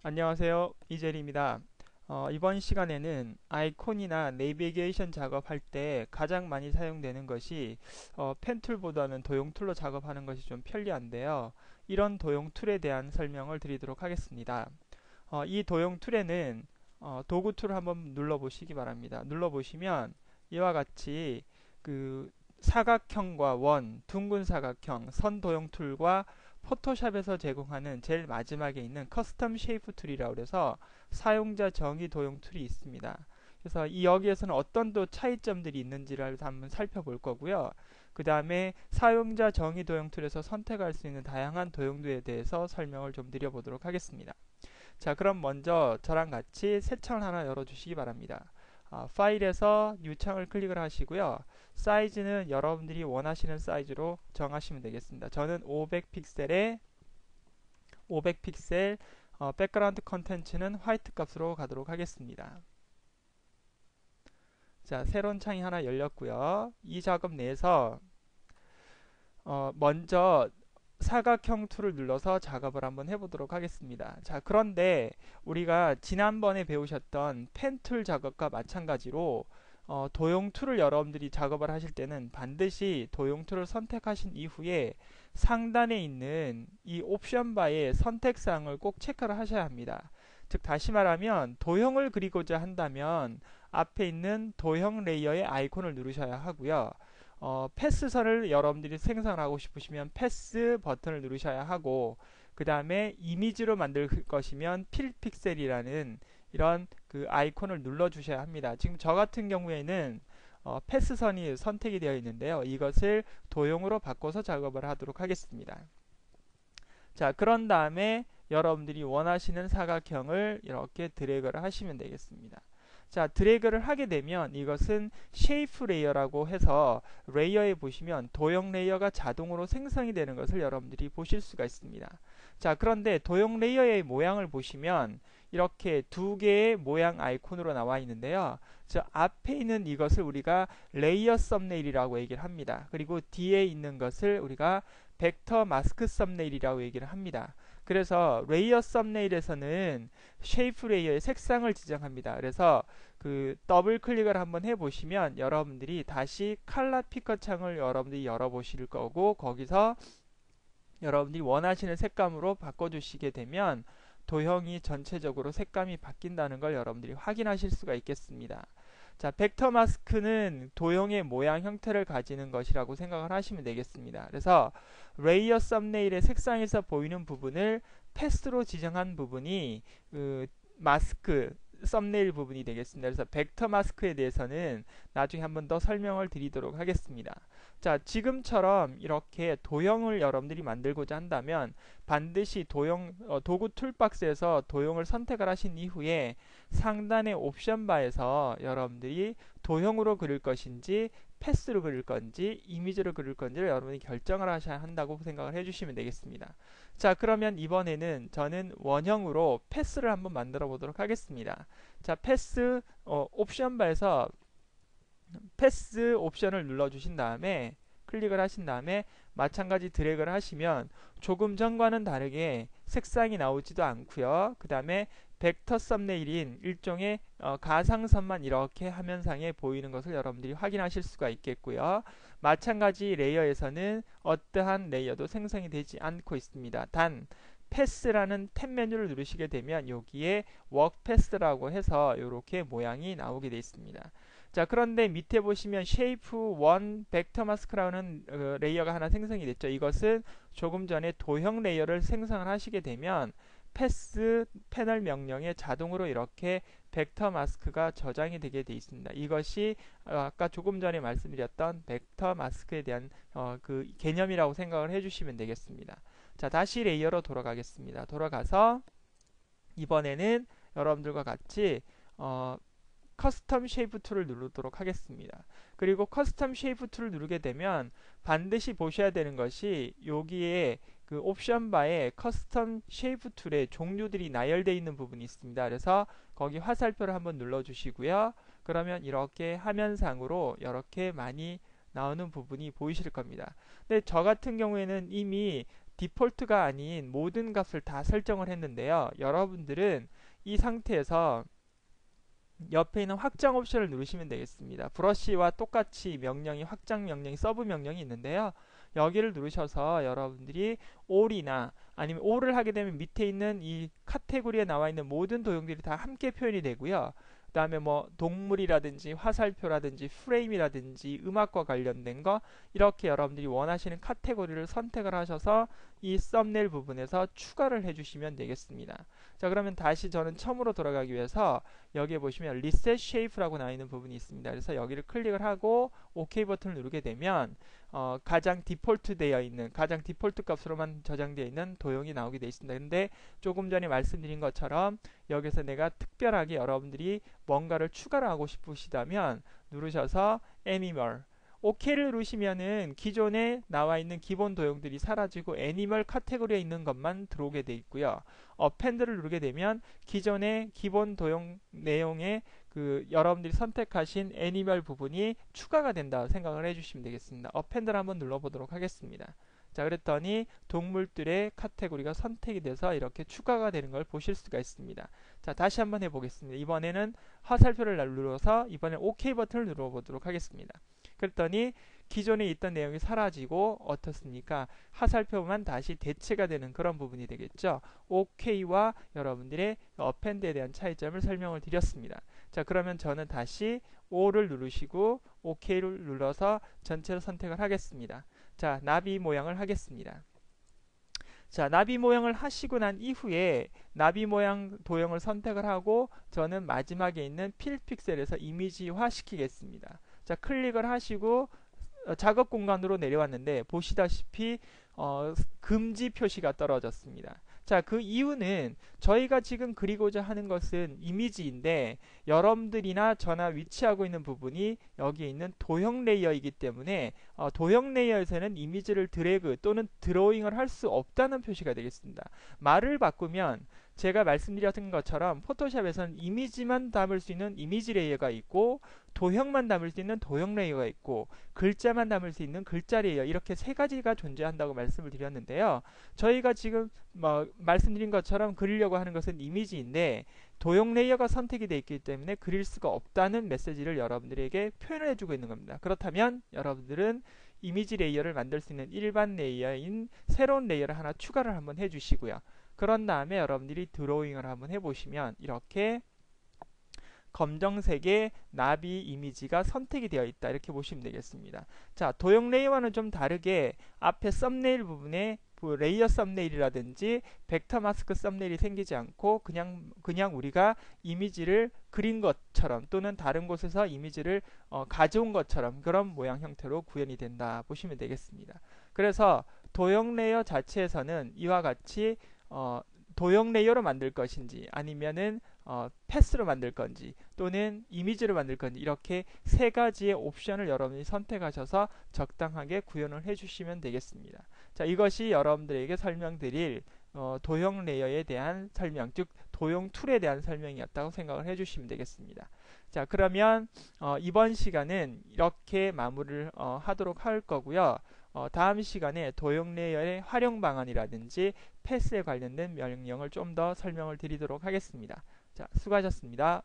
안녕하세요. 이재리입니다. 이번 시간에는 아이콘이나 내비게이션 작업할 때 가장 많이 사용되는 것이 펜 툴보다는 도형 툴로 작업하는 것이 좀 편리한데요. 이런 도형 툴에 대한 설명을 드리도록 하겠습니다. 이 도형 툴에는 도구 툴을 한번 눌러보시기 바랍니다. 눌러보시면 이와 같이 그 사각형과 원, 둥근 사각형, 선 도형 툴과 포토샵에서 제공하는 제일 마지막에 있는 커스텀 쉐이프 툴이라고 해서 사용자 정의 도형 툴이 있습니다. 그래서 이 여기에서는 어떤 또 차이점들이 있는지를 한번 살펴볼 거고요. 그 다음에 사용자 정의 도형 툴에서 선택할 수 있는 다양한 도형들에 대해서 설명을 좀 드려보도록 하겠습니다. 자, 그럼 먼저 저랑 같이 새 창을 하나 열어주시기 바랍니다. 파일에서 뉴 창을 클릭을 하시고요. 사이즈는 여러분들이 원하시는 사이즈로 정하시면 되겠습니다. 저는 500픽셀에 500픽셀 백그라운드 컨텐츠는 화이트 값으로 가도록 하겠습니다. 자, 새로운 창이 하나 열렸고요. 이 작업 내에서 먼저 사각형 툴을 눌러서 작업을 한번 해보도록 하겠습니다. 자, 그런데 우리가 지난번에 배우셨던 펜 툴 작업과 마찬가지로 도형 툴을 여러분들이 작업을 하실 때는 반드시 도형 툴을 선택하신 이후에 상단에 있는 이 옵션 바의 선택사항을 꼭 체크를 하셔야 합니다. 즉 다시 말하면 도형을 그리고자 한다면 앞에 있는 도형 레이어의 아이콘을 누르셔야 하고요. 패스선을 여러분들이 생성하고 싶으시면 패스 버튼을 누르셔야 하고, 그 다음에 이미지로 만들 것이면 필 픽셀이라는 이런 그 아이콘을 눌러 주셔야 합니다. 지금 저 같은 경우에는 패스선이 선택이 되어 있는데요. 이것을 도형으로 바꿔서 작업을 하도록 하겠습니다. 자, 그런 다음에 여러분들이 원하시는 사각형을 이렇게 드래그를 하시면 되겠습니다. 자, 드래그를 하게 되면 이것은 쉐이프 레이어라고 해서 레이어에 보시면 도형 레이어가 자동으로 생성이 되는 것을 여러분들이 보실 수가 있습니다. 자, 그런데 도형 레이어의 모양을 보시면 이렇게 두 개의 모양 아이콘으로 나와 있는데요. 저 앞에 있는 이것을 우리가 레이어 썸네일이라고 얘기를 합니다. 그리고 뒤에 있는 것을 우리가 벡터 마스크 썸네일이라고 얘기를 합니다. 그래서 레이어 썸네일에서는 쉐이프 레이어의 색상을 지정합니다. 그래서 그 더블 클릭을 한번 해보시면 여러분들이 다시 칼라 피커 창을 여러분들이 열어보실 거고, 거기서 여러분들이 원하시는 색감으로 바꿔주시게 되면 도형이 전체적으로 색감이 바뀐다는 걸 여러분들이 확인하실 수가 있겠습니다. 자, 벡터 마스크는 도형의 모양 형태를 가지는 것이라고 생각을 하시면 되겠습니다. 그래서 레이어 썸네일의 색상에서 보이는 부분을 패스로 지정한 부분이 그 마스크 썸네일 부분이 되겠습니다. 그래서 벡터 마스크에 대해서는 나중에 한번 더 설명을 드리도록 하겠습니다. 자, 지금처럼 이렇게 도형을 여러분들이 만들고자 한다면 반드시 도구 툴박스에서 도형을 선택을 하신 이후에 상단의 옵션 바에서 여러분들이 도형으로 그릴 것인지 패스로 그릴 건지 이미지로 그릴 건지를 여러분이 결정을 하셔야 한다고 생각을 해주시면 되겠습니다. 자, 그러면 이번에는 저는 원형으로 패스를 한번 만들어 보도록 하겠습니다. 자, 패스 옵션 바에서 패스 옵션을 눌러 주신 다음에 클릭을 하신 다음에 마찬가지 드래그를 하시면 조금 전과는 다르게 색상이 나오지도 않고요. 그 다음에 벡터 썸네일인 일종의 가상선만 이렇게 화면상에 보이는 것을 여러분들이 확인하실 수가 있겠고요. 마찬가지 레이어에서는 어떠한 레이어도 생성이 되지 않고 있습니다. 단 패스라는 탭 메뉴를 누르시게 되면 여기에 워크 패스라고 해서 이렇게 모양이 나오게 되어 있습니다. 자, 그런데 밑에 보시면 쉐이프 1 벡터 마스크라는 레이어가 하나 생성이 됐죠. 이것은 조금 전에 도형 레이어를 생성을 하시게 되면 패스 패널 명령에 자동으로 이렇게 벡터 마스크가 저장이 되게 되어 있습니다. 이것이 아까 조금 전에 말씀드렸던 벡터 마스크에 대한 그 개념이라고 생각을 해주시면 되겠습니다. 자, 다시 레이어로 돌아가겠습니다. 돌아가서 이번에는 여러분들과 같이 커스텀 쉐이프 툴을 누르도록 하겠습니다. 그리고 커스텀 쉐이프 툴을 누르게 되면 반드시 보셔야 되는 것이 여기에 그 옵션 바에 커스텀 쉐이프 툴의 종류들이 나열되어 있는 부분이 있습니다. 그래서 거기 화살표를 한번 눌러 주시고요. 그러면 이렇게 화면상으로 이렇게 많이 나오는 부분이 보이실 겁니다. 근데 저 같은 경우에는 이미 디폴트가 아닌 모든 값을 다 설정을 했는데요. 여러분들은 이 상태에서 옆에 있는 확장 옵션을 누르시면 되겠습니다. 브러쉬와 똑같이 명령이 확장 명령이 서브 명령이 있는데요. 여기를 누르셔서 여러분들이 all이나 아니면 all을 하게 되면 밑에 있는 이 카테고리에 나와 있는 모든 도형들이 다 함께 표현이 되고요. 그 다음에 뭐 동물이라든지 화살표라든지 프레임이라든지 음악과 관련된 거 이렇게 여러분들이 원하시는 카테고리를 선택을 하셔서 이 썸네일 부분에서 추가를 해주시면 되겠습니다. 자, 그러면 다시 저는 처음으로 돌아가기 위해서 여기에 보시면 Reset Shape라고 나와 있는 부분이 있습니다. 그래서 여기를 클릭을 하고 OK 버튼을 누르게 되면 가장 디폴트 되어 있는 가장 디폴트 값으로만 저장되어 있는 도형이 나오게 되어 있습니다. 근데 조금 전에 말씀드린 것처럼 여기서 내가 특별하게 여러분들이 뭔가를 추가를 하고 싶으시다면 누르셔서 Animal OK를 누르시면은 기존에 나와 있는 기본 도형들이 사라지고 애니멀 카테고리에 있는 것만 들어오게 돼 있고요. 어펜드를 누르게 되면 기존의 기본 도형 내용에 그 여러분들이 선택하신 애니멀 부분이 추가가 된다 생각을 해주시면 되겠습니다. 어펜드를 한번 눌러보도록 하겠습니다. 자, 그랬더니 동물들의 카테고리가 선택이 돼서 이렇게 추가가 되는 걸 보실 수가 있습니다. 자, 다시 한번 해보겠습니다. 이번에는 화살표를 눌러서 이번엔 OK 버튼을 눌러보도록 하겠습니다. 그랬더니 기존에 있던 내용이 사라지고 어떻습니까? 화살표만 다시 대체가 되는 그런 부분이 되겠죠. OK와 여러분들의 어펜드에 대한 차이점을 설명을 드렸습니다. 자, 그러면 저는 다시 O를 누르시고 OK를 눌러서 전체를 선택을 하겠습니다. 자, 나비 모양을 하겠습니다. 자, 나비 모양을 하시고 난 이후에 나비 모양 도형을 선택을 하고 저는 마지막에 있는 필 픽셀에서 이미지화 시키겠습니다. 자, 클릭을 하시고 작업 공간으로 내려왔는데 보시다시피 금지 표시가 떨어졌습니다. 자, 그 이유는 저희가 지금 그리고자 하는 것은 이미지인데 여러분들이나 저나 위치하고 있는 부분이 여기에 있는 도형 레이어이기 때문에 도형 레이어에서는 이미지를 드래그 또는 드로잉을 할 수 없다는 표시가 되겠습니다. 말을 바꾸면 제가 말씀드렸던 것처럼 포토샵에서는 이미지만 담을 수 있는 이미지 레이어가 있고 도형만 담을 수 있는 도형 레이어가 있고 글자만 담을 수 있는 글자 레이어 이렇게 세 가지가 존재한다고 말씀을 드렸는데요. 저희가 지금 말씀드린 것처럼 그리려고 하는 것은 이미지인데 도형 레이어가 선택이 되어 있기 때문에 그릴 수가 없다는 메시지를 여러분들에게 표현을 해주고 있는 겁니다. 그렇다면 여러분들은 이미지 레이어를 만들 수 있는 일반 레이어인 새로운 레이어를 하나 추가를 한번 해주시고요. 그런 다음에 여러분들이 드로잉을 한번 해보시면 이렇게 검정색의 나비 이미지가 선택이 되어 있다 이렇게 보시면 되겠습니다. 자, 도형 레이어와는 좀 다르게 앞에 썸네일 부분에 레이어 썸네일이라든지 벡터 마스크 썸네일이 생기지 않고 그냥 우리가 이미지를 그린 것처럼 또는 다른 곳에서 이미지를 가져온 것처럼 그런 모양 형태로 구현이 된다 보시면 되겠습니다. 그래서 도형 레이어 자체에서는 이와 같이 도형 레이어로 만들 것인지 아니면은 패스로 만들 건지 또는 이미지로 만들 건지 이렇게 세 가지의 옵션을 여러분이 선택하셔서 적당하게 구현을 해주시면 되겠습니다. 자, 이것이 여러분들에게 설명드릴 도형 레이어에 대한 설명, 즉 도형 툴에 대한 설명이었다고 생각을 해주시면 되겠습니다. 자, 그러면 이번 시간은 이렇게 마무리를 하도록 할 거고요. 다음 시간에 도형 레이어의 활용 방안이라든지 패스에 관련된 명령을 좀 더 설명을 드리도록 하겠습니다. 자, 수고하셨습니다.